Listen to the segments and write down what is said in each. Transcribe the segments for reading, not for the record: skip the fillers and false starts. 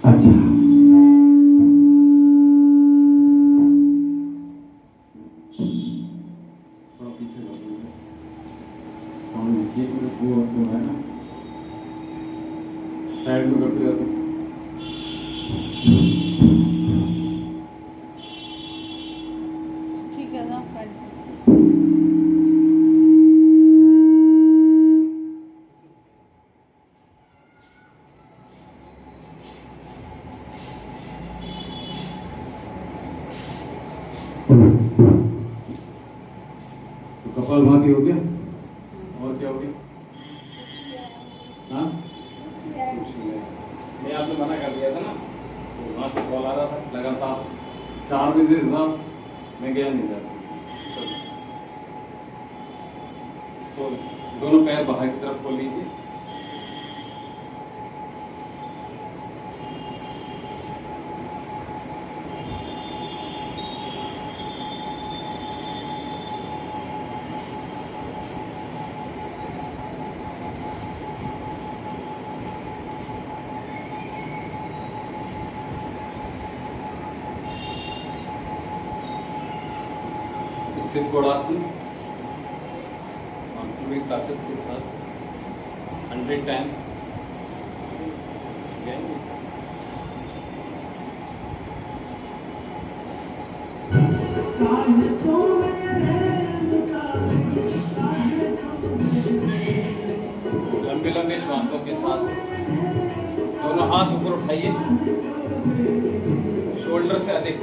अच्छा थोड़ा पीछे साउंड नीचे वो है ना साइड में करते जाते ठीक है ना तो कपालभाति हो गया और क्या हो गया? हाँ मैं आपने मना कर दिया था ना, तो वहाँ से कॉल आ रहा था लगातार 4 बजे था, मैं गया नहीं था। तो दोनों पैर बाहर की तरफ खोल लीजिए। स्थिर कोणासन और पूरी ताकत के साथ 100 टाइम लंबे लंबे श्वासों के साथ दोनों हाथ ऊपर उठाइए, शोल्डर से अधिक।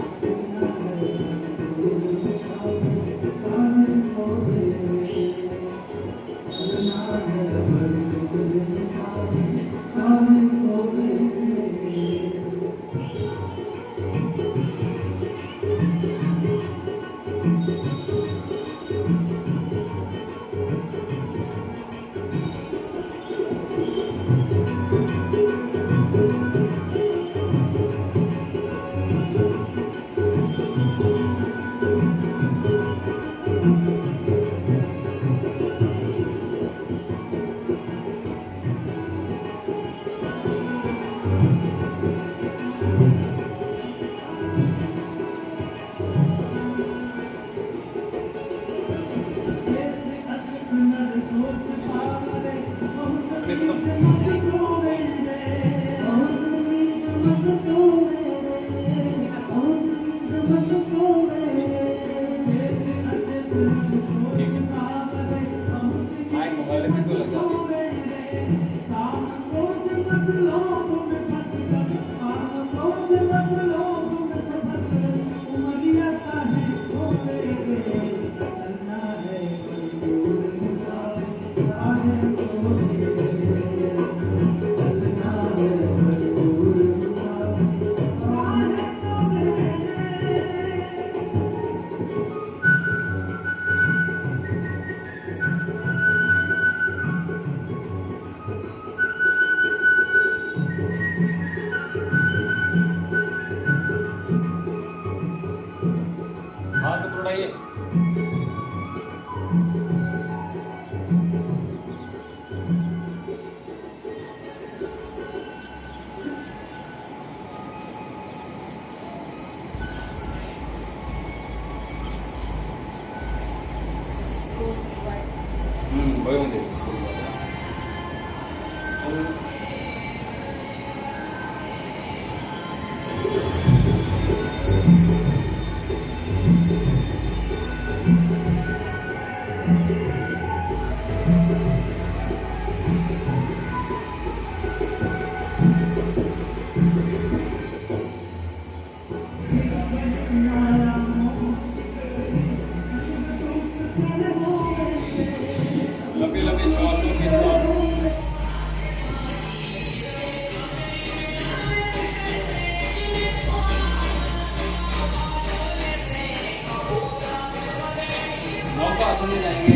वज्रासन में जाएंगे,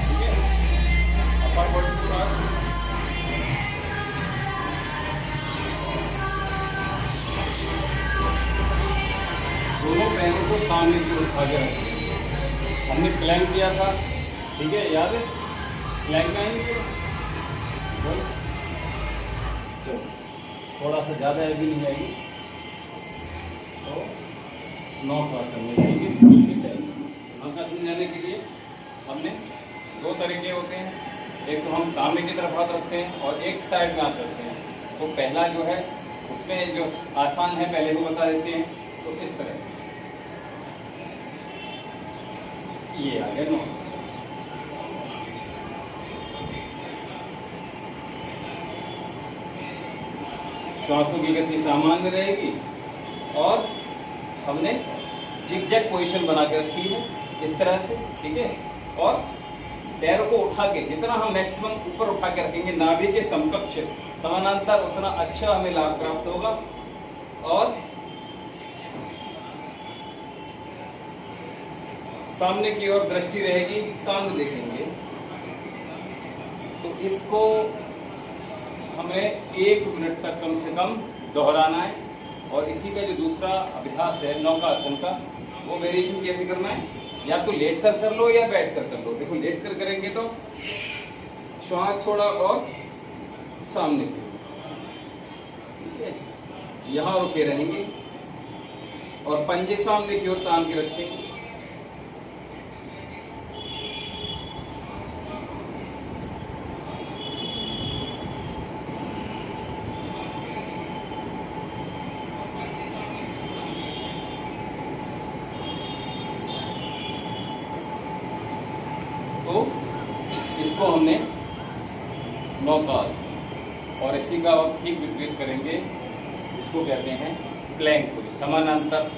ठीक है। अपर बॉडी के साथ दोनों पैरों को सामने की ओर उठा के रखेंगे। हमने प्लैंक किया था, ठीक है, याद है? प्लैंक में आएंगे, चलो थोड़ा सा ज़्यादा हैवी नहीं जाएगी, तो नौकासन में जाएंगे। नौकासन में जाने के लिए हमने दो तरीके होते हैं, एक तो हम सामने की तरफ हाथ रखते हैं और एक साइड में हाथ रखते हैं। तो पहला जो है उसमें जो आसान है पहले को बता देते हैं। तो इस तरह से ये आ गया नौकासन। श्वासों की गति सामान्य रहेगी और हमने जिगजैग पोजीशन बना के रखी है इस तरह से, ठीक है। और पैरों को उठा के जितना हम मैक्सिमम ऊपर उठा के रखेंगे नाभि के समकक्ष समानांतर, उतना अच्छा हमें लाभ प्राप्त होगा। और सामने की ओर दृष्टि रहेगी, सामने देखेंगे। तो इसको हमें 1 मिनट तक कम से कम दोहराना है। और इसी का जो दूसरा अभ्यास है नौकासन का, वो वेरिएशन कैसे करना है, या तो लेट कर लो या बैठ कर लो। देखो लेट कर करेंगे तो श्वास छोड़ा और सामने की, ठीक है, यहाँ रुके रहेंगे और पंजे सामने की ओर तान के रखेंगे। तो इसको हमने नौकासन, और इसी का अब ठीक विपरीत करेंगे, इसको कहते हैं प्लैंक पोजीशन। समानांतर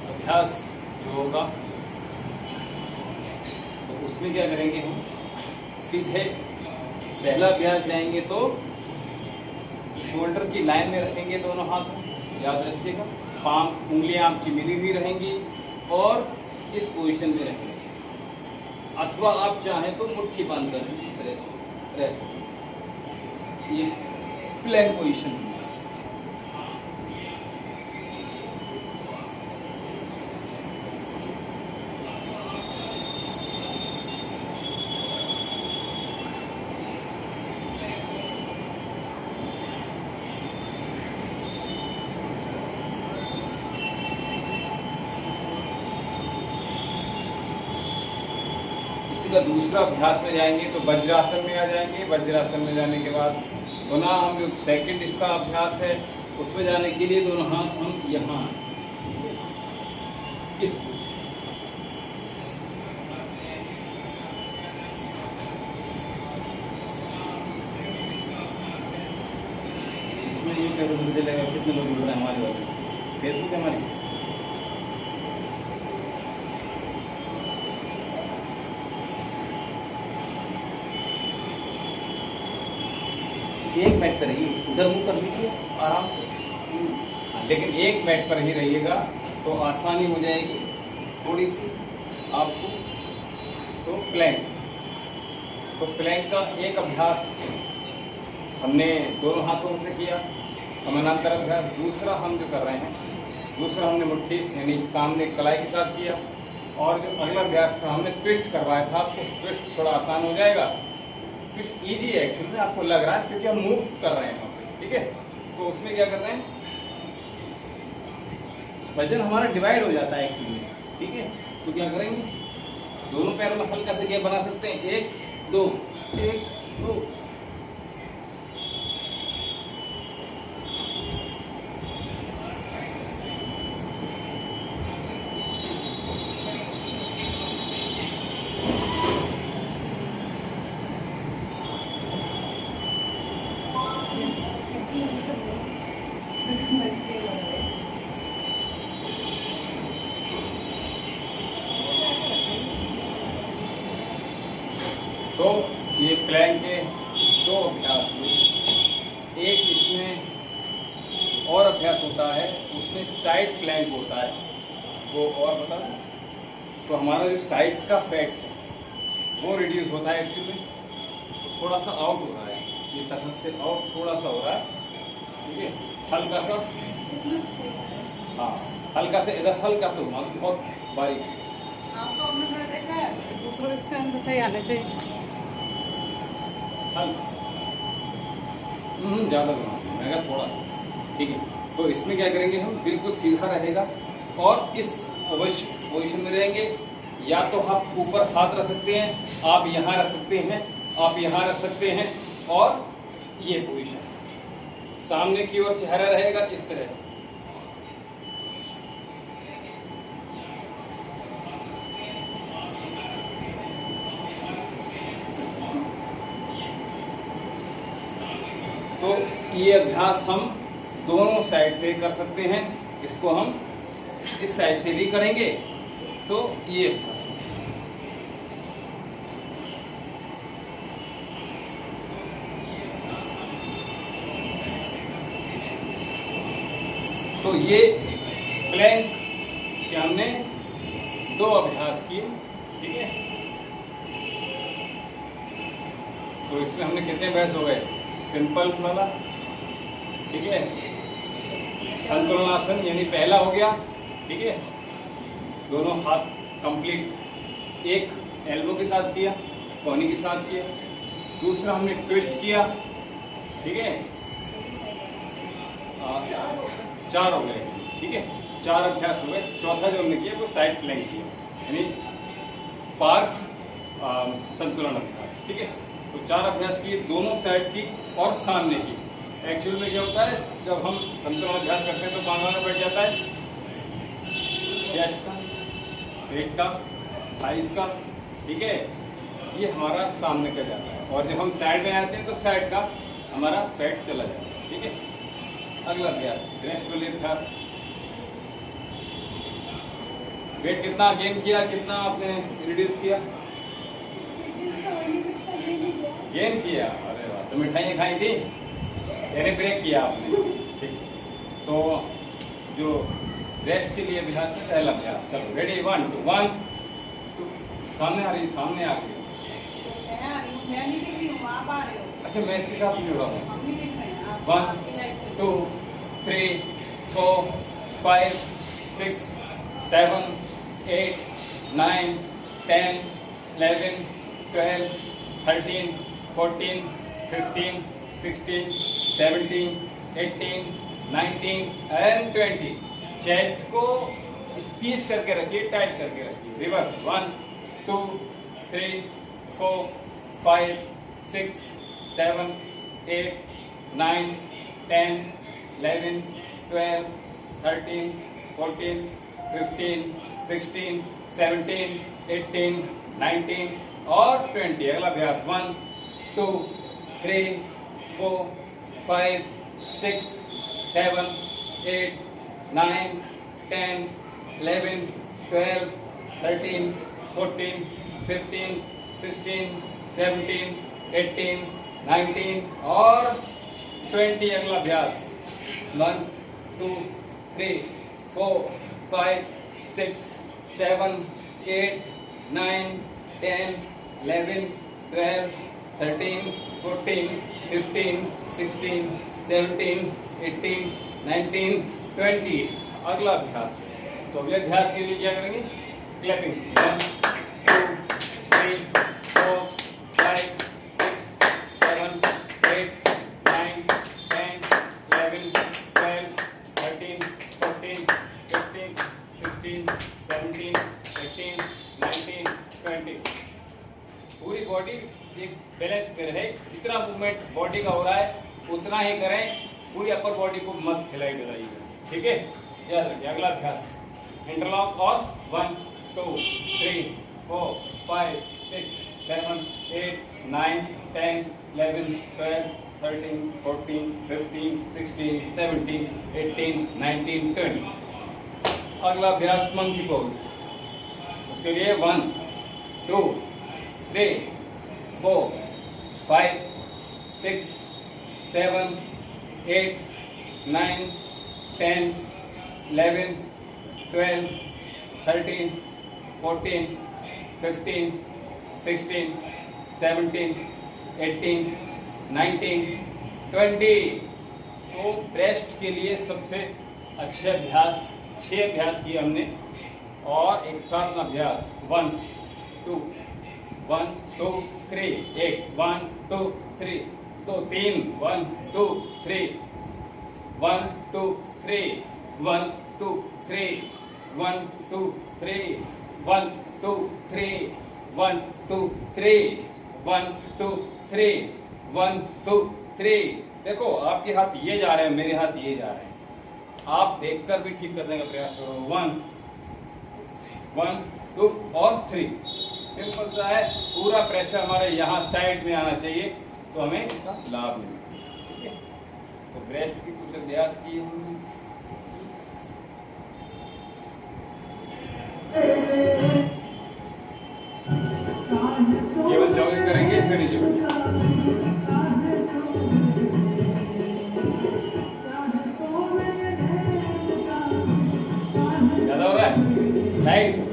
अभ्यास जो होगा तो उसमें क्या करेंगे, हम सीधे पहला अभ्यास जाएंगे तो शोल्डर की लाइन में रखेंगे दोनों हाथ, याद रखिएगा। पाम उंगलियां आपकी मिली हुई रहेंगी और इस पोजीशन में रहेंगे। अथवा आप चाहें तो मुट्ठी बांध कर इस तरह से रह सकते। ये प्लैंक पोजीशन है। का दूसरा अभ्यास में जाएंगे तो वज्रासन में आ जाएंगे। वज्रासन में जाने के बाद पुनः हम जो सेकंड इसका अभ्यास है उसमें जाने के लिए दोनों हाथ हम यहाँ इस इसमें ये क्या मुझे लगा कितने लोग जुड़ रहे हैं हमारे वाले फेसबुक हमारी। एक मिनट पर रहिए, उधर मुंह कर लीजिए आराम से, लेकिन एक मिनट पर ही रहिएगा तो आसानी हो जाएगी थोड़ी सी आपको। तो प्लैंक का एक अभ्यास हमने दोनों हाथों से किया, समानांतर अभ्यास। दूसरा हम जो कर रहे हैं, दूसरा हमने मुट्ठी यानी सामने कलाई के साथ किया। और जो अगला अभ्यास था हमने ट्विस्ट करवाया था आपको। ट्विस्ट थोड़ा आसान हो जाएगा, ट्विस्ट ईजी है एक्चुअली में, आपको लग रहा है क्योंकि हम मूव कर रहे हैं वहाँ पे, ठीक है। तो उसमें क्या कर रहे हैं, वजन हमारा डिवाइड हो जाता है एक्चुअली में, ठीक है। तो क्या करेंगे, दोनों पैरों में हल्का से गैप बना सकते हैं, 1 2 1 2। तो ये प्लैंक के 2 अभ्यास हुए। एक इसमें और अभ्यास होता है, उसमें साइड प्लैंक होता है, वो और बता दें। तो हमारा जो साइड का फैट है वो रिड्यूस होता है एक्चुअली, थोड़ा सा आउट हो रहा है, ये तरफ से आउट थोड़ा सा हो रहा है, ठीक है, हल्का सा, हाँ हल्का से इधर हल्का सा घुमा, बहुत बारीक से। आपको अपने थोड़ा देखा है, दूसरों इसके अंदर सही आने चाहिए, हल्का ज़्यादा घुमा मैं थोड़ा सा, ठीक है। तो इसमें क्या करेंगे हम, बिल्कुल सीधा रहेगा और इस पोजिशन में रहेंगे। या तो आप ऊपर हाथ रख सकते हैं, आप यहाँ रख सकते हैं, आप यहाँ रख सकते हैं, और ये पोजीशन सामने की ओर चेहरा रहेगा इस तरह से। तो ये अभ्यास हम दोनों साइड से कर सकते हैं, इसको हम इस साइड से भी करेंगे। तो ये अभ्यास तो ये प्लैंक के हमने 2 अभ्यास किए, ठीक है। तो इसमें हमने कितने अभ्यास हो गए, सिंपल वाला, ठीक है, संतुलनासन यानी पहला हो गया, ठीक है, दोनों हाथ कंप्लीट, एक एल्बो के साथ किया, कोहनी के साथ किया, दूसरा हमने ट्विस्ट किया, ठीक है, 4 हो गए, ठीक है, 4 अभ्यास हो गए। चौथा जो हमने किया वो साइड प्लैंक किया, यानी पार्श्व संतुलन अभ्यास, ठीक है। तो 4 अभ्यास किए, दोनों साइड की और सामने की। एक्चुअल में क्या होता है, जब हम संतुलन अभ्यास करते हैं तो कौन वाला बैठ जाता है, चेस्ट का, पेट का, थाइस का, ठीक है, ये हमारा सामने का जाता है। और जब हम साइड में आते हैं तो साइड का हमारा फैट चला जाता है, ठीक है। अगला अभ्यास ग्रेसफुल अभ्यास। वेट कितना गेन किया, कितना आपने रिड्यूस किया, गेन किया, अरे वाह। तो मिठाइयाँ खाई थी, यानी ब्रेक किया आपने, ठीक। तो जो रेस्ट के लिए अभ्यास है, पहला अभ्यास, चलो रेडी, 1 2 1 2, सामने आ रही, सामने आ रही, मैं नहीं दिख रही हूँ, आप आ रहे हो। अच्छा मैं इसके साथ जुड़ा हूँ। हम नहीं दिख रहे हैं, आप 1 2 3 4 5 6 7 8 9 10 11 12 13 14 15 16 17 18 19 एंड 20। चेस्ट को स्क्वीज करके रखिए, टाइट करके रखिए। रिवर्स 1 2 3 4 5 6 7 8 9 10 11 12 13 14 15 16 17 18 19 और 20। अगला अभ्यास 1 2 3 4 5 6 7 8 9 10 11 12 13 14 15 16 17 18 19 और 20। अगला अभ्यास 1 2 3 4 5 6 7 8 9 10 11 12 13 14 15 16 17 18 19 20। अगला अभ्यास, तो अगले अभ्यास के लिए क्या करेंगे, क्लैपिंग 1 2 3 4 5 6 7 8 9 10 11 12 13 14 15 16 17 18 19 20। पूरी बॉडी एक बैलेंस पे रहे, जितना मूवमेंट बॉडी का हो रहा है उतना ही करें, पूरी अपर बॉडी को मत हिलाई डुलाइए, ठीक है। याद रखिए। अगला अभ्यास इंटरलॉक और 1 2 3 4 5 6 7 8 9 10 11 12 13 14 15 16 17 18 19 20। अगला अभ्यास मंकी पोज, उसके लिए 1 2 3 4 5 6 7 8 9 10 11 12 13 14, 15, 16, 17, 18, 19, 20। तो ब्रेस्ट के लिए सबसे अच्छे अभ्यास 6 अभ्यास किए हमने, और एक साथ अभ्यास 1 2 1 2 3, 1 2 3, तो 3 1 2 3, 1 2 3, 1 2 3, 1 2 3, 1 2 3, 1 2 3, 1 2 3, 1 2 3। देखो आपके हाथ ये जा रहे हैं, मेरे हाथ ये जा रहे हैं। आप देखकर भी ठीक करने का प्रयास करो। 1 1 2 और 3। सिंपल सा है। पूरा प्रेशर हमारे यहाँ साइड में आना चाहिए, तो हमें इसका लाभ मिलेगा। ठीक है, तो ब्रेस्ट की कुछ अभ्यास किए हमने। केवल जॉगिंग करेंगे, फिर नीचे ज्यादा हो रहा है। लाइट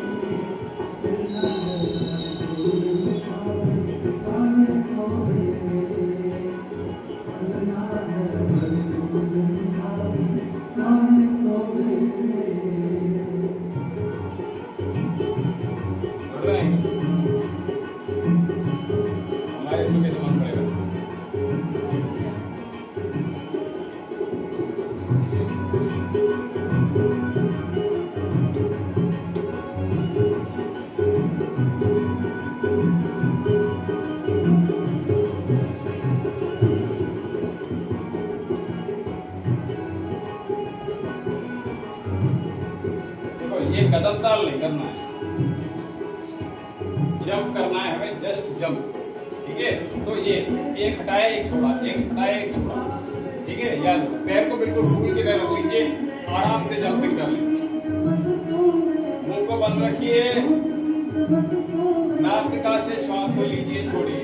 हमारे इसमें कैसे मन पड़ेगा। देखो ये कदम ताल नहीं करना है, जंप करना है हमें, जस्ट जंप। ठीक है, तो ये एक हटाया एक छोड़ा, एक हटाया एक छोड़ा। ठीक है, या पैर को बिल्कुल फूल के कर रख लीजिए, आराम से जंपिंग कर लीजिए। मुंह को बंद रखिए, नासिका से श्वास को लीजिए, छोड़िए।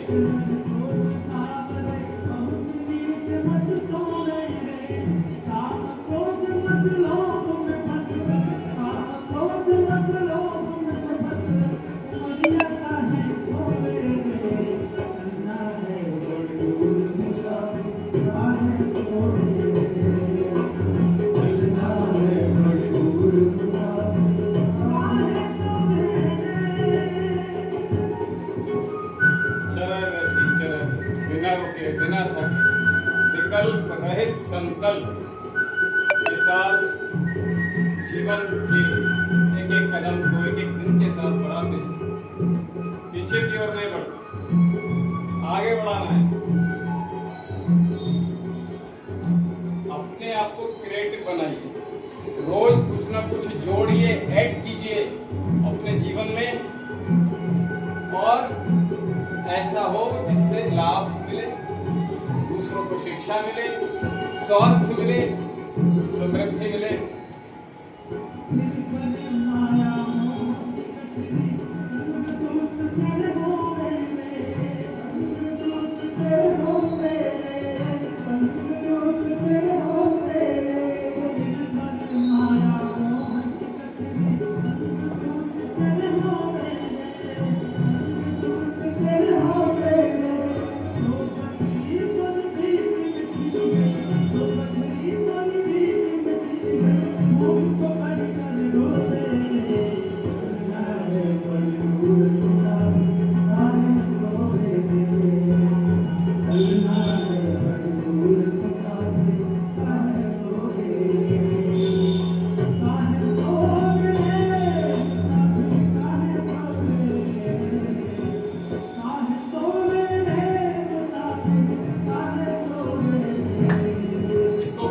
बिना थके, विकल्प रहित संकल्प के साथ जीवन के एक एक कदम को एक एक दिन के साथ बढ़ाते हैं। पीछे की ओर नहीं बढ़ना, आगे बढ़ाना है। अपने आप को क्रिएटिव बनाइए, रोज कुछ ना कुछ जोड़िए, ऐड कीजिए अपने जीवन में, और ऐसा हो जिससे लाभ मिले, दूसरों को शिक्षा मिले, स्वास्थ्य मिले, समृद्धि मिले।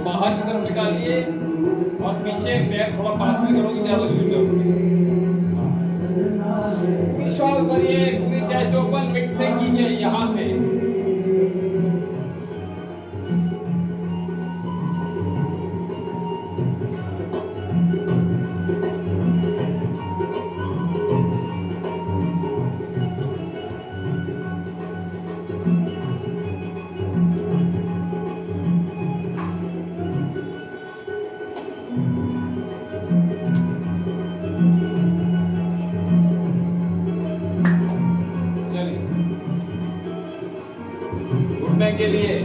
बाहर की तरफ निकालिए और पीछे पैर थोड़ा पास में करोगे, ज्यादा गिर जाओगे। पूरी श्वास भरिए, पूरी चेस्ट ओपन, मिड से कीजिए यहां से। घुटने के लिए।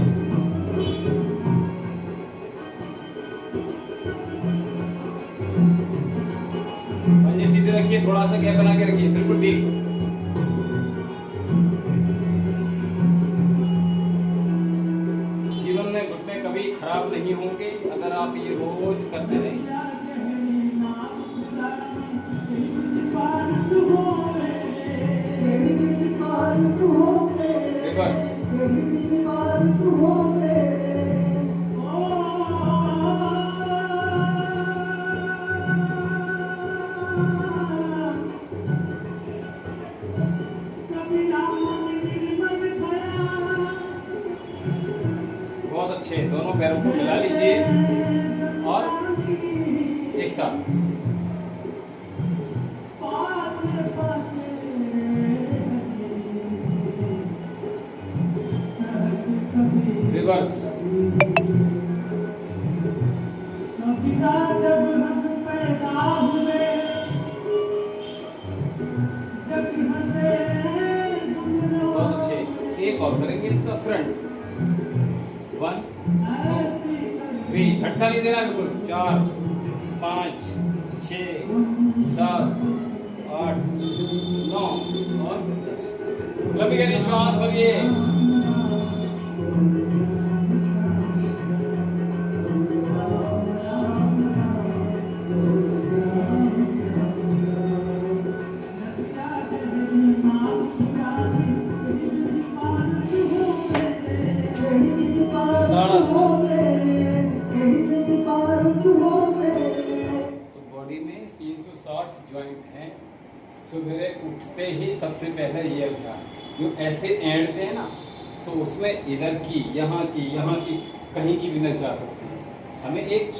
पंजे सीधे रखिए, थोड़ा सा गैप बना के रखिए, बिल्कुल ठीक। जीवन में घुटने कभी खराब नहीं होंगे अगर आप ये रोज करते रहेंगे। रिवर्स। बहुत अच्छे, दोनों पैरों को मिला लीजिए और एक साथ। रिवर्स। बहुत अच्छे, एक और करेंगे इसका फ्रंट। 1 2 3, झटका नहीं देना बिल्कुल। 4 5 6 7 8 9 और 10। लंबी गहरी श्वास भरिए। बॉडी में 360 जॉइंट हैं। सुबह उठते ही सबसे पहले ये अभ्यास जो ऐसे ऐंठते हैं ना, तो उसमें इधर की, यहाँ की कहीं की भी न जा सकती है। हमें एक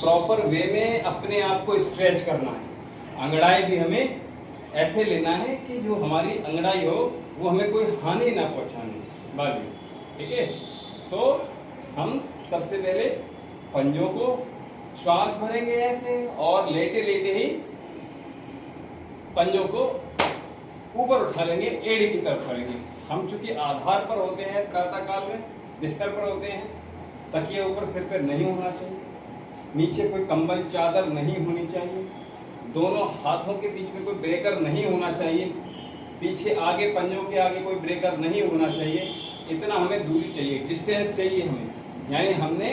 प्रॉपर वे में अपने आप को स्ट्रेच करना है। अंगड़ाई भी हमें ऐसे लेना है कि जो हमारी अंगड़ाई हो वो हमें कोई हानि ना पहुंचाने वाली, ठीक है। तो हम सबसे पहले पंजों को श्वास भरेंगे ऐसे, और लेटे लेटे ही पंजों को ऊपर उठा लेंगे, एड़ी की तरफ करेंगे। हम चूंकि आधार पर होते हैं, प्रातः काल में बिस्तर पर होते हैं, तकिया ऊपर सिर पर नहीं होना चाहिए, नीचे कोई कंबल चादर नहीं होनी चाहिए, दोनों हाथों के बीच में कोई ब्रेकर नहीं होना चाहिए, पीछे आगे पंजों के आगे कोई ब्रेकर नहीं होना चाहिए। इतना हमें दूरी चाहिए, डिस्टेंस चाहिए हमें। यानी हमने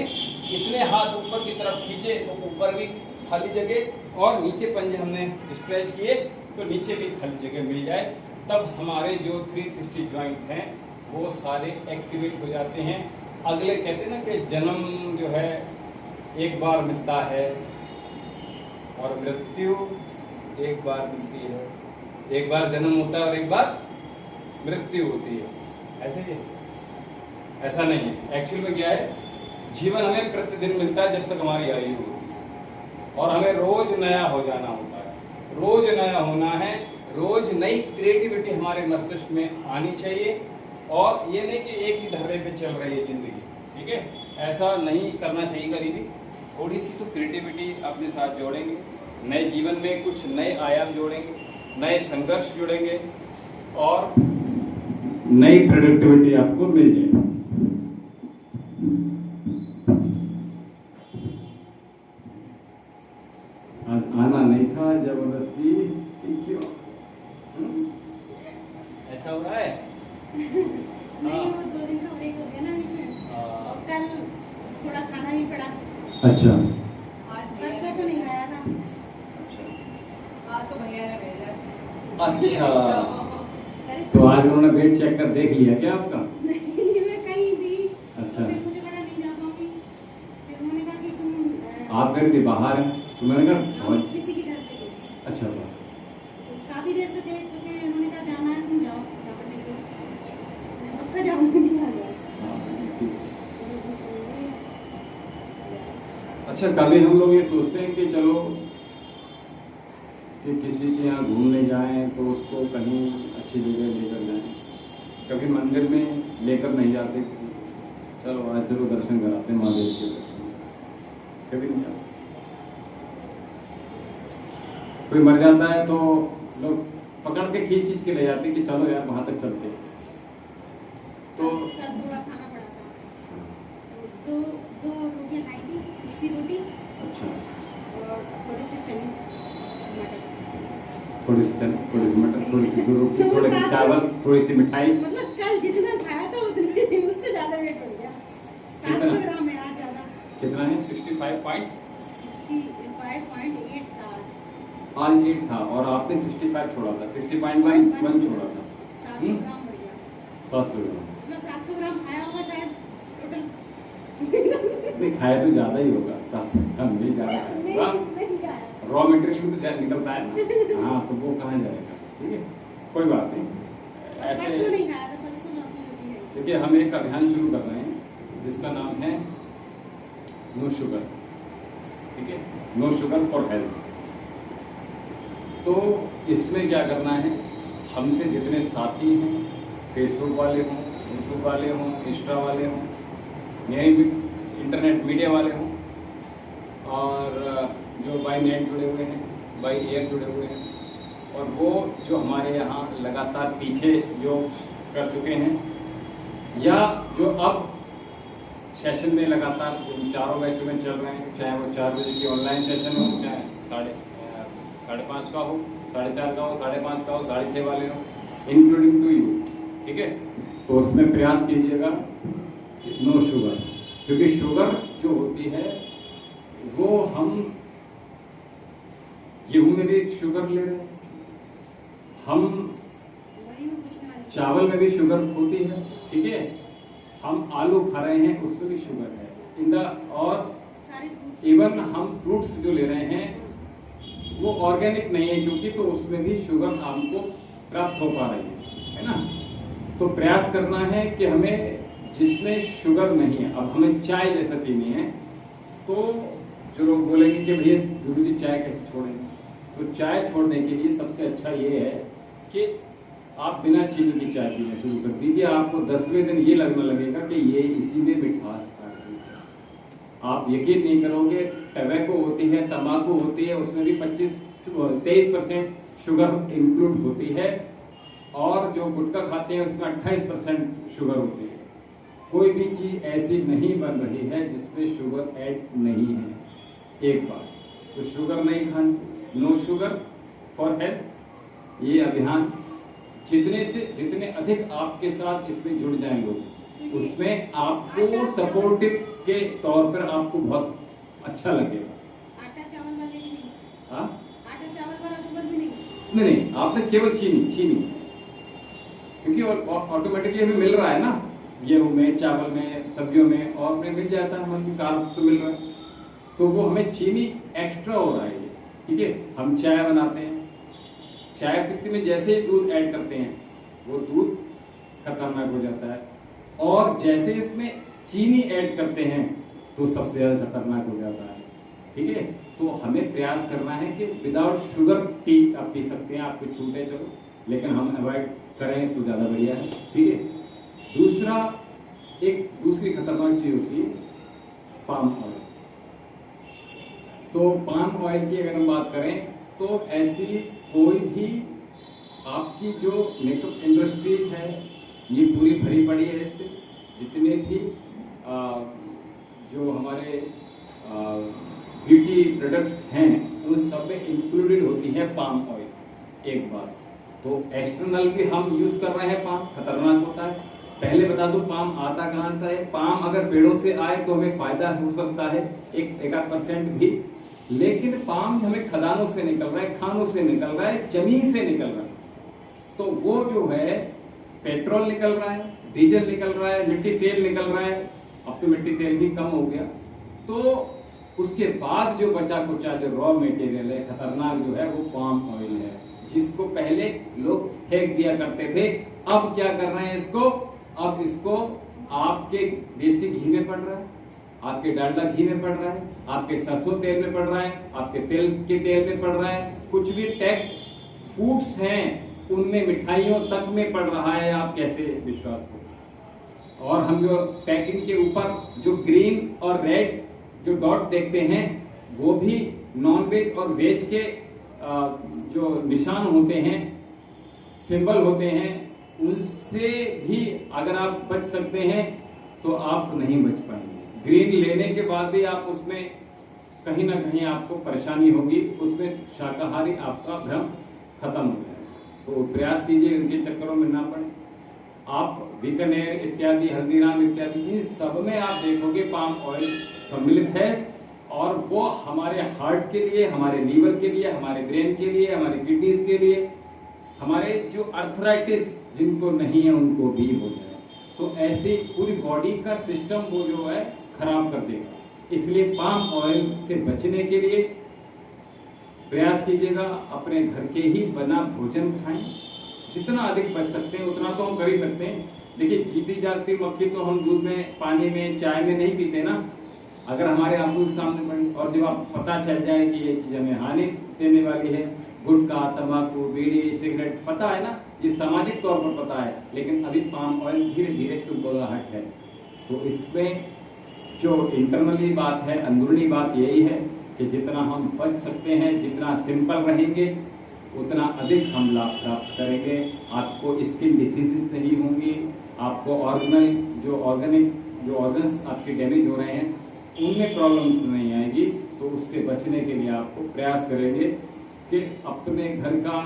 इतने हाथ ऊपर की तरफ खींचे तो ऊपर भी खाली जगह, और नीचे पंजे हमने स्ट्रेच किए तो नीचे भी खाली जगह मिल जाए। तब हमारे जो 360 जॉइंट हैं वो सारे एक्टिवेट हो जाते हैं। अगले कहते हैं ना कि जन्म जो है एक बार मिलता है और मृत्यु एक बार मिलती है। एक बार जन्म होता है और एक बार मृत्यु होती है। ऐसे ही ऐसा नहीं है। एक्चुअल में क्या है, जीवन हमें प्रतिदिन मिलता है जब तक हमारी आयु होती है, और हमें रोज नया हो जाना होता है। रोज नया होना है, रोज नई क्रिएटिविटी हमारे मस्तिष्क में आनी चाहिए। और ये नहीं कि एक ही ढर्रे पे चल रही है जिंदगी, ठीक है, ऐसा नहीं करना चाहिए कभी भी। थोड़ी सी तो क्रिएटिविटी अपने साथ जोड़ेंगे, नए जीवन में कुछ नए आयाम जोड़ेंगे, नए संघर्ष जुड़ेंगे और नई प्रोडक्टिविटी आपको मिल जाएगी। आज आना नहीं था जबरदस्ती, क्यों ऐसा हो रहा है? नहीं, वो 2 दिन का ब्रेक हो गया ना बीच में, और कल थोड़ा खाना भी पड़ा। अच्छा, आज परसों तो नहीं आया था। आज तो भैया ने भेजा। अच्छा, अरे तो आज उन्होंने वेट चेक कर देख लिया क्या आपका? नहीं, मैं कहीं थी। अच्छा। फिर मुझे लगा नहीं जा पाऊंगी। फिर उन्होंने कहा कि तुम आप गए थे बाहर, तो मैंने कहा हम किसी की घर पे गए। अच्छा तो काफी देर से थे, तो फिर उन्होंने कहा जाना है, तुम जाओ पढ़ने के लिए। मैं उसका जाऊंगी नहीं आ गया। अच्छा, कभी हम लोग ये सोचते हैं कि चलो कि किसी के यहाँ घूमने जाएं तो उसको कहीं अच्छी जगह लेकर जाएं। कभी मंदिर में लेकर नहीं जाते, चलो आज चलो दर्शन कराते हैं महादेव के दर्शन, कभी नहीं जाते। कोई मर जाता है तो लोग पकड़ के खींच खींच के ले जाते हैं कि चलो यार वहाँ तक चलते हैं। तो थोड़ा खाना पड़ा था। दो दो रोटियां खाई थी, इसी रोटी अच्छा, और थोड़े से चने मटर। थोड़ी सी चने, थोड़ी सी मटर, थोड़ी सी दो रोटी, तो थोड़े से साथ चावल, थोड़ी सी मिठाई। मतलब कल जितना खाया था उतने उससे ज्यादा वेट बढ़ गया। 700 ग्राम है आज ज्यादा। कितना है? 65.8 65.8 था आज। आज 8 था और आपने 65 छोड़ा था, 60.1 छोड़ा था। 700 ग्राम बढ़ गया। 700 ग्राम मतलब 700 ग्राम खाया होगा शायद टोटल। नहीं खाया तो ज्यादा ही होगा, 700 ग्राम नहीं ज्यादा खाया। नहीं खाया। रॉ मटेरियल भी तो ज्यादा निकलता है ना, हाँ, तो वो कहाँ जाएगा? ठीक है, कोई बात नहीं। परसों ऐसे नहीं खाया था, परसों बाकी रोटी है। देखिए, हम एक अभियान शुरू कर रहे हैं जिसका नाम है नो शुगर। ठीक है, नो शुगर फॉर हेल्थ। तो इसमें क्या करना है, हमसे जितने साथी हैं, फेसबुक वाले हों, यूट्यूब वाले हों, इंस्टा वाले हों, यानी इंटरनेट मीडिया वाले हों, और जो बाई नेट जुड़े हुए हैं, बाई एयर जुड़े हुए हैं, और वो जो हमारे यहाँ लगातार पीछे जो कर चुके हैं, या जो अब सेशन में लगातार चारों बैचों में चल रहे हैं, चाहे वो 4 बजे की ऑनलाइन सेशन हो, चाहे 5:30 का हो, 4:30 का हो, 5:30 का हो, 6:30 वाले हो, इंक्लूडिंग टू यू। ठीक है, तो उसमें प्रयास कीजिएगा नो शुगर, क्योंकि शुगर जो होती है वो हम गेहूं में भी शुगर ले रहे हैं, हम वही मैं पूछने वाली थी। चावल में भी शुगर होती है। ठीक है, हम आलू खा रहे हैं उसमें भी शुगर है इन द, और सारे fruits इवन हम फ्रूट्स जो ले रहे हैं वो ऑर्गेनिक नहीं है क्योंकि, तो उसमें भी शुगर हमको प्राप्त हो पा रही है ना। तो प्रयास करना है कि हमें जिसमें शुगर नहीं है, अब हमें चाय जैसा पीनी है, तो जो लोग बोलेंगे कि भैया गुरु जी चाय कैसे छोड़ेंगे, तो चाय छोड़ने के लिए सबसे अच्छा ये है कि आप बिना चीनी की चाय पीना शुरू कर दीजिए। आपको 10वें दिन ये लगने लगेगा कि ये इसी में मिठास आ रही है। आप यकीन नहीं करोगे, टबैको होती है, तंबाकू होती है, उसमें भी 23% शुगर इंक्लूड होती है, और जो गुटखा खाते हैं उसमें 28% शुगर होती है। कोई भी चीज ऐसी नहीं बन रही है जिसमें शुगर ऐड नहीं है। एक बार तो शुगर नहीं खानी, नो शुगर फॉर हेल्थ। ये अभियान जितने अधिक आपके साथ इसमें जुड़ जाएं लोग, उसमें आपको सपोर्टिव के तौर पर आपको बहुत अच्छा लगेगा। आटा चावल वाले भी नहीं। हाँ, आटा चावल वाला शुगर भी नहीं। नहीं, आपने केवल चीनी, क्योंकि ऑटोमेटिकली हमें मिल रहा है ना, गेहूं में, चावल में, सब्जियों में, और में मिल जाता है, हमें कार्ब तो मिल रहा है, तो वो हमें चीनी एक्स्ट्रा हो रहा है। ठीक है, हम चाय बनाते हैं, चाय पत्ती में जैसे ही दूध ऐड करते हैं वो दूध खतरनाक हो जाता है, और जैसे इसमें चीनी ऐड करते हैं तो सबसे ज्यादा खतरनाक हो जाता है। ठीक है, तो हमें प्रयास करना है कि विदाउट शुगर टी आप पी सकते हैं, आपको छूट है चलो, लेकिन हम अवॉइड करें तो ज्यादा बढ़िया है। ठीक है, दूसरी खतरनाक चीज होती है पाम ऑयल। तो पाम ऑयल की अगर हम बात करें तो ऐसी कोई भी आपकी जो मेकअप इंडस्ट्री है ये पूरी भरी पड़ी है इससे। जितने भी जो हमारे ब्यूटी प्रोडक्ट्स हैं उन सब में इंक्लूडेड होती है पाम ऑयल। एक बार तो एक्सटर्नल भी हम यूज कर रहे हैं, पाम खतरनाक होता है। पहले बता दो पाम आता कहां से है। पाम अगर पेड़ों से आए तो हमें फायदा हो सकता है एक आध % भी, लेकिन पाम हमें खदानों से निकल रहा है, खानों से निकल रहा है, जमीन से निकल रहा है। तो वो जो है पेट्रोल निकल रहा है, डीजल निकल रहा है, मिट्टी तेल निकल रहा है। अब तो मिट्टी तेल भी कम हो गया। तो उसके बाद जो बचा कुचा जो रॉ मटेरियल है खतरनाक जो है वो पाम ऑयल है, जिसको पहले लोग फेंक दिया करते थे। अब क्या कर रहे हैं इसको, अब इसको आपके देसी घी में पड़ रहा है, आपके डालडा घी में पड़ रहा है, आपके सरसों तेल में पड़ रहा है, आपके तेल के तेल में पड़ रहा है, कुछ भी टेक फूड्स हैं उनमें, मिठाइयों तक में पड़ रहा है। आप कैसे विश्वास करें। और हम जो पैकिंग के ऊपर जो ग्रीन और रेड जो डॉट देखते हैं वो भी नॉन वेज और वेज के जो निशान होते हैं, सिंबल होते हैं, उनसे भी अगर आप बच सकते हैं तो आप नहीं बच पाएंगे। ग्रीन लेने के बाद भी आप उसमें कहीं ना कहीं आपको परेशानी होगी, उसमें शाकाहारी आपका भ्रम खत्म हो जाएगा। तो प्रयास कीजिए उनके चक्करों में ना पड़े। आप बीकानेर इत्यादि, हल्दीराम इत्यादि, इन सब में आप देखोगे पाम ऑयल सम्मिलित है, और वो हमारे हार्ट के लिए, हमारे लीवर के लिए, हमारे ब्रेन के लिए, हमारे किडनीज के लिए, हमारे जो अर्थराइटिस जिनको नहीं है उनको भी हो जाए, तो ऐसे पूरी बॉडी का सिस्टम वो जो है खराब कर देगा। इसलिए पाम ऑयल से बचने के लिए प्रयास कीजिएगा, अपने घर के ही बना भोजन खाएं, जितना अधिक बच सकते हैं उतना तो हम कर ही सकते हैं। देखिए जीती जागती मक्खी तो हम दूध में, पानी में, चाय में नहीं पीते ना, अगर हमारे आंखों के सामने पड़ी और जब आप पता चल जाए कि ये चीज हमें हानि देने वाली है, गुटखा, तंबाकू, बीड़ी, सिगरेट, पता है ना, ये सामाजिक तौर पर पता है, लेकिन अभी पाम ऑयल धीरे धीरे सुगबगाहट है। तो इसमें जो इंटरनली बात है, अंदरूनी बात यही है कि जितना हम बच सकते हैं, जितना सिंपल रहेंगे, उतना अधिक हम लाभ प्राप्त करेंगे। आपको स्किन डिसीजेस नहीं होंगी, आपको ऑर्गेनिक जो ऑर्गन्स आपके डैमेज हो रहे हैं उनमें प्रॉब्लम्स नहीं आएगी। तो उससे बचने के लिए आपको प्रयास करेंगे कि अपने घर का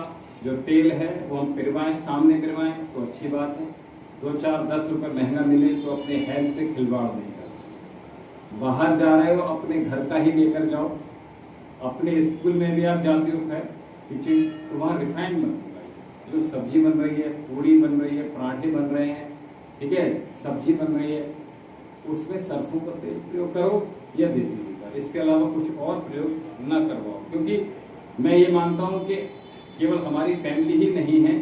जो तेल है वो हम पिरवाएं, सामने पिरवाएं तो अच्छी बात है। 2, 4, 10 रुपए महंगा मिले तो अपने हेल्थ से खिलवाड़ नहीं करना। बाहर जा रहे हो अपने घर का ही लेकर जाओ। अपने स्कूल में भी आप जाते हो खैर किचन, तो वहाँ रिफाइंड मत मंगाइए। जो सब्जी बन रही है, पूड़ी बन रही है, पराठे बन रहे हैं, ठीक है, सब्जी बन रही है, उसमें सरसों का तेल प्रयोग करो या देसी घी का, इसके अलावा कुछ और प्रयोग न करवाओ। क्योंकि मैं ये मानता हूँ कि केवल हमारी फैमिली ही नहीं है,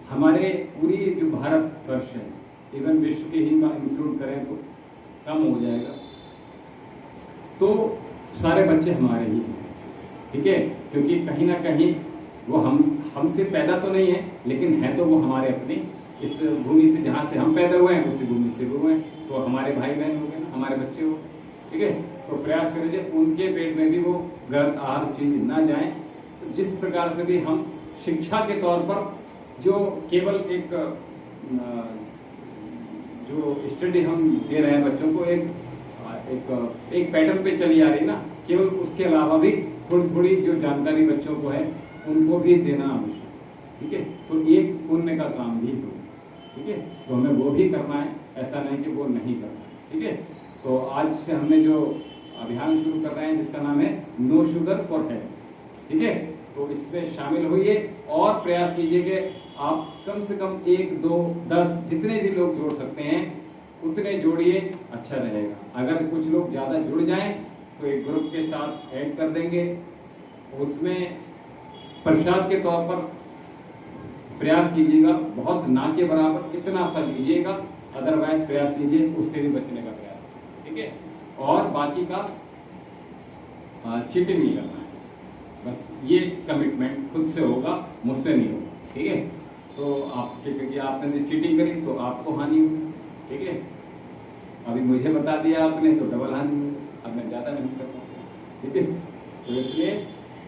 हमारे पूरी जो भारत वर्ष है, इवन विश्व के ही इंक्लूड करें तो कम हो जाएगा। तो सारे बच्चे हमारे ही हैं, ठीक है, क्योंकि कहीं ना कहीं वो हमसे पैदा तो नहीं है, लेकिन है तो वो हमारे अपने इस भूमि से, जहाँ से हम पैदा हुए हैं उसी भूमि से वो हैं, तो हमारे भाई बहन हो गए, हमारे बच्चे हो, ठीक है। तो प्रयास करिए उनके पेट में भी वो गलत आहार चीज ना जाए। तो जिस प्रकार से भी हम शिक्षा के तौर पर जो केवल एक जो स्टडी हम दे रहे हैं बच्चों को, एक पैटर्न पे चली आ रही ना, केवल उसके अलावा भी थोड़ी थोड़ी जो जानकारी बच्चों को है उनको भी देना आवश्यक, ठीक है। तो एक पुण्य का काम भी हो, ठीक है, तो हमें वो भी करना है, ऐसा नहीं कि वो नहीं करना, ठीक है। तो आज से हमने जो अभियान शुरू कर रहे हैं जिसका नाम है नो शुगर फॉर हेल्थ, ठीक है, तो इसमें शामिल होइए और प्रयास कीजिए कि आप कम से कम 1, 2, 10 जितने भी लोग जोड़ सकते हैं उतने जोड़िए, अच्छा रहेगा। अगर कुछ लोग ज्यादा जुड़ जाएं तो एक ग्रुप के साथ ऐड कर देंगे, उसमें प्रसाद के तौर पर प्रयास कीजिएगा, बहुत ना के बराबर इतना सा लीजिएगा, अदरवाइज प्रयास कीजिए उससे भी बचने का प्रयास, ठीक है। और बाकी का चीटिंग नहीं करना है, बस ये कमिटमेंट खुद से होगा, मुझसे नहीं होगा, ठीक है। तो आपने चीटिंग करी तो आपको हानि होगी, ठीक है। अभी मुझे बता दिया आपने तो डबल हानि होगी, अब मैं ज्यादा नहीं करता, ठीक है। तो इसलिए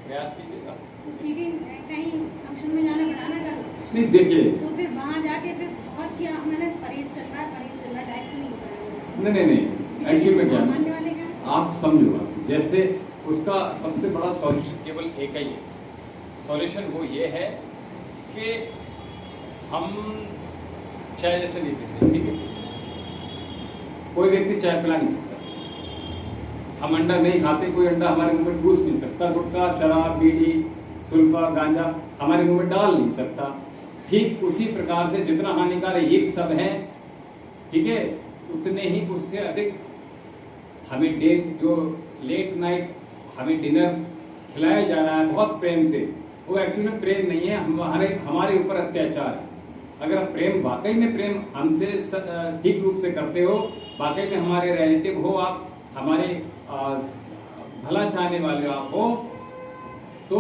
प्रयास कीजिएगा। चीटिंग कहीं फंक्शन में जाना बढ़ाना कर नहीं, देखिए तो फिर वहाँ जाके फिर बहुत किया मैंने, परहेज चल रहा है, डाइट से नहीं हो रहा है। नहीं, एक्चुअली में क्या मानने वाले क्या आप समझो, जैसे उसका सबसे बड़ा सॉल्यूशन केवल एक ही है। सॉल्यूशन वो ये है कि हम चाय जैसे नहीं पीते, ठीक है, कोई व्यक्ति चाय पिला नहीं सकता। हम अंडा नहीं खाते, कोई अंडा हमारे मुंह में घुस नहीं सकता। गुटखा, शराब, बीड़ी, सुल्फा, गांजा हमारे मुंह में डाल नहीं सकता। ठीक उसी प्रकार से जितना हानिकारक ये सब है, ठीक है, उतने ही उससे अधिक हमें जो लेट नाइट हमें डिनर खिलाया जा रहा है बहुत प्रेम से, वो एक्चुअली में प्रेम नहीं है, हमारे ऊपर अत्याचार है। अगर आप प्रेम वाकई में प्रेम हमसे ठीक रूप से करते हो, वाकई में हमारे रिलेटिव हो, आप हमारे भला चाहने वाले आप हो, तो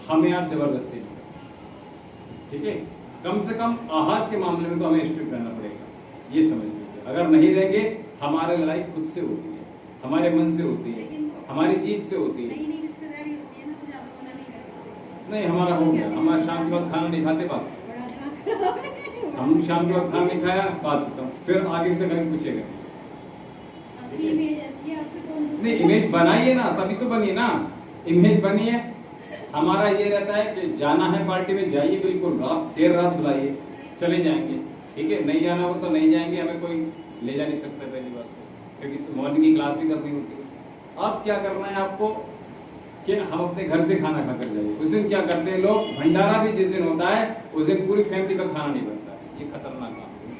हमें आप जबरदस्ती नहीं करते, ठीक है। कम से कम आहार के मामले में तो हमें स्ट्रिक्ट रहना पड़ेगा, ये समझ लीजिए। अगर नहीं रहेंगे हमारी लड़ाई खुद से होती है, हमारे मन से होती है, हमारी जीभ से होती है। नहीं रिश्तेदारी होती है ना, तो ज्यादा होना नहीं कर सकते। नहीं, हमारा हो गया, हमारा शाम के वक्त खाना नहीं खाते, बात बड़ा दिमाग खराब है। हम शाम के वक्त खाना नहीं खाया, बात खत्म, फिर आगे से कहीं पूछेगा, आपकी इमेज ऐसी है, आपसे कौन पूछेगा? नहीं, इमेज बनाइए ना, तभी तो बनी ना, इमेज बनी है। हमारा ये रहता है कि जाना है पार्टी में, जाइए बिल्कुल, आप देर रात बुलाइए, चले जाएंगे, ठीक है। नहीं जाना हो तो नहीं जाएंगे, हमें कोई ले जा नहीं सकता, पहली बात तो, क्योंकि मॉर्निंग की क्लास भी करनी होती है। अब क्या करना है आपको कि हम अपने घर से खाना खाकर जाइए। उस दिन क्या करते हैं लोग, भंडारा भी जिस दिन होता है उस दिन पूरी फैमिली का खाना नहीं बनता है, ये खतरनाक काम है,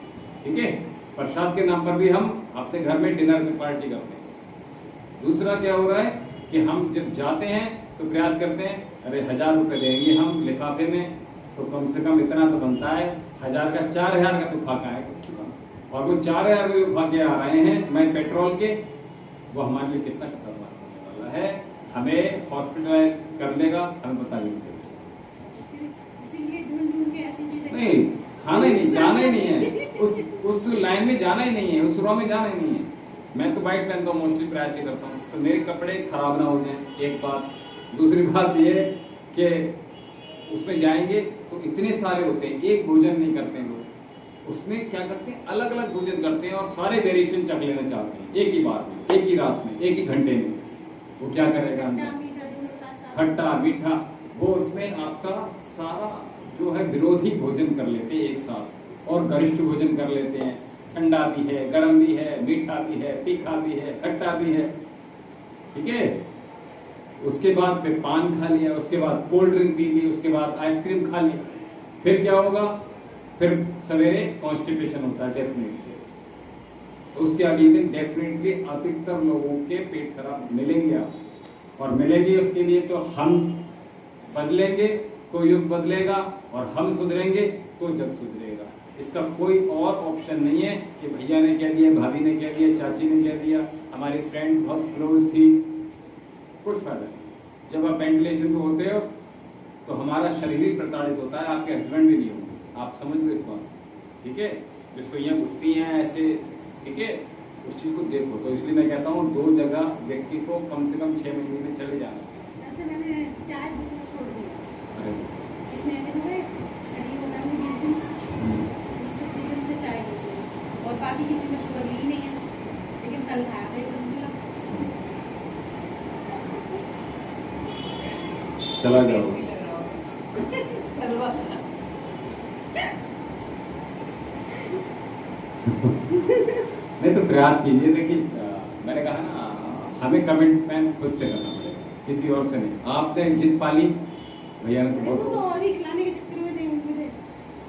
ठीक है। प्रसाद के नाम पर भी हम अपने घर में डिनर में पार्टी करते हैं। दूसरा क्या हो रहा है कि हम जब जाते हैं तो प्रयास करते हैं, अरे 1000 रुपए देंगे हम लिफाफे में, तो कम से कम इतना तो बनता है, 1000 का 4000 का तो फाका है कम से कम। और वो 4000 रुपये जो फाके आ रहे हैं मैं पेट्रोल के, वो हमारे लिए कितना खतरनाक होने वाला है, हमें हॉस्पिटल कर लेगा, हमें पता नहीं चलेगा। इसीलिए ढूंढ के ऐसी चीजें नहीं, खाना ही नहीं, जाना ही नहीं है, उस लाइन में जाना ही नहीं है, उस रो में जाना ही नहीं है। मैं तो वाइट पहनता हूँ, मोस्टली प्रयास ही करता हूँ, तो मेरे कपड़े खराब ना हो जाए, एक बात। दूसरी बात ये कि उसमें जाएंगे तो इतने सारे होते हैं, एक भोजन नहीं करते हैं लोग, उसमें क्या करते हैं, अलग अलग भोजन करते हैं और सारे वेरिएशन चख लेना चाहते हैं एक ही बार में, एक ही रात में, एक ही घंटे में। वो क्या करेगा, खट्टा मीठा, वो उसमें आपका सारा जो है विरोधी भोजन कर लेते हैं एक साथ, और गरिष्ठ भोजन कर लेते हैं। ठंडा भी है, गर्म भी है, मीठा भी है, तीखा भी है, खट्टा भी है, ठीक है। उसके बाद फिर पान खा लिया, उसके बाद कोल्ड ड्रिंक पी ली, उसके बाद आइसक्रीम खा ली, फिर क्या होगा, फिर सवेरे कॉन्स्टिपेशन होता है डेफिनेटली। उसके अगले दिन डेफिनेटली अधिकतर लोगों के पेट खराब मिलेंगे आप, और मिलेंगे उसके लिए तो हम बदलेंगे तो युग बदलेगा, और हम सुधरेंगे तो जग सुधरेगा। इसका कोई और ऑप्शन नहीं है कि भैया ने कह दिया, भाभी ने कह दिया, चाची ने कह दिया, हमारी फ्रेंड बहुत क्लोज थी, कुछ फायदा नहीं। जब आप वेंटिलेशन पे होते हो तो हमारा शरीर ही प्रताड़ित होता है, आपके हस्बैंड भी नहीं होंगे, आप समझ लो इस बात, ठीक है। जो सुइयां घुसती हैं ऐसे, ठीक है, उस चीज को देखो। तो इसलिए मैं कहता हूँ 2 जगह व्यक्ति को कम से कम 6 महीने में चले जाना चाहिए। ऐसे मैंने चाय बिल्कुल छोड़ दिया, अरे इतने दिन हो गए, करीब होता है 20 दिन, इसके 3 दिन से चाय पीती हूँ, और बाकी किसी में शुगर ली नहीं है, लेकिन कल खाया था एक रसगुल्ला। चला जाओ। टेस्टी लग रहा होगा। कल वाला। नहीं तो प्रयास कीजिए। देखिए मैंने कहा ना, हमें कमिटमेंट खुद से करना पड़ेगा, किसी और से नहीं। आपने जिद पाली, भैया ने वो तो बहुत, और ही खिलाने के चक्कर में देंगे मुझे,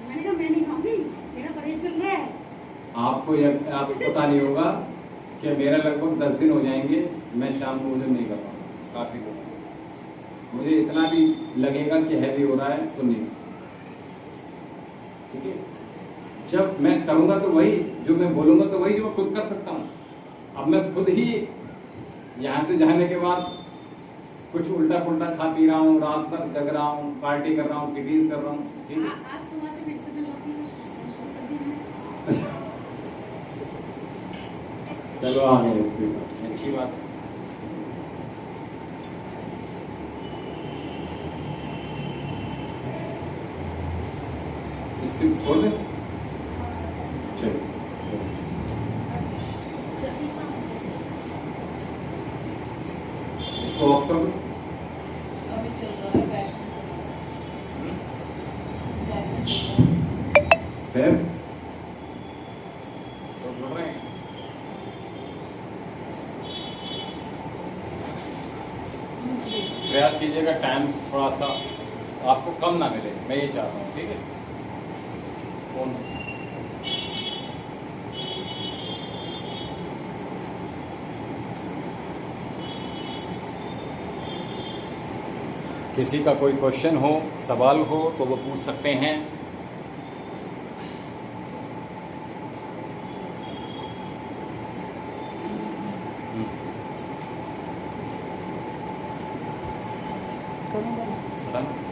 मैंने कहा मैं नहीं खाऊंगी, मेरा परहेज चल रहा है। आपको पता नहीं होगा कि मेरा लगभग 10 दिन हो जाएंगे, मैं शाम को भोजन नहीं कर पाऊंगा, काफी हो, मुझे इतना भी लगेगा कि हैवी हो रहा है तो नहीं, ठीक है। जब मैं करूंगा तो वही, जो मैं बोलूंगा तो वही जो मैं खुद कर सकता हूँ। अब मैं खुद ही यहाँ से जाने के बाद कुछ उल्टा पुल्टा खा पी रहा हूँ, रात भर जग रहा हूँ, पार्टी कर रहा हूँ, किटीज कर रहा हूँ, ठीक है। आज सुबह से मेरे से मिलती है, चलो आ गए, अच्छी बात है। इसको छोड़ दे, चलो इसको ऑफ कर दो। अभी चल रहा है, बैक में चल रहा है। फिर तो जुड़ रहे हैं। प्रयास कीजिएगा टाइम थोड़ा सा आपको कम ना मिले, मैं ये चाहता हूँ, ठीक है। फोन किसी का कोई क्वेश्चन हो, सवाल हो तो वो पूछ सकते हैं। बताना।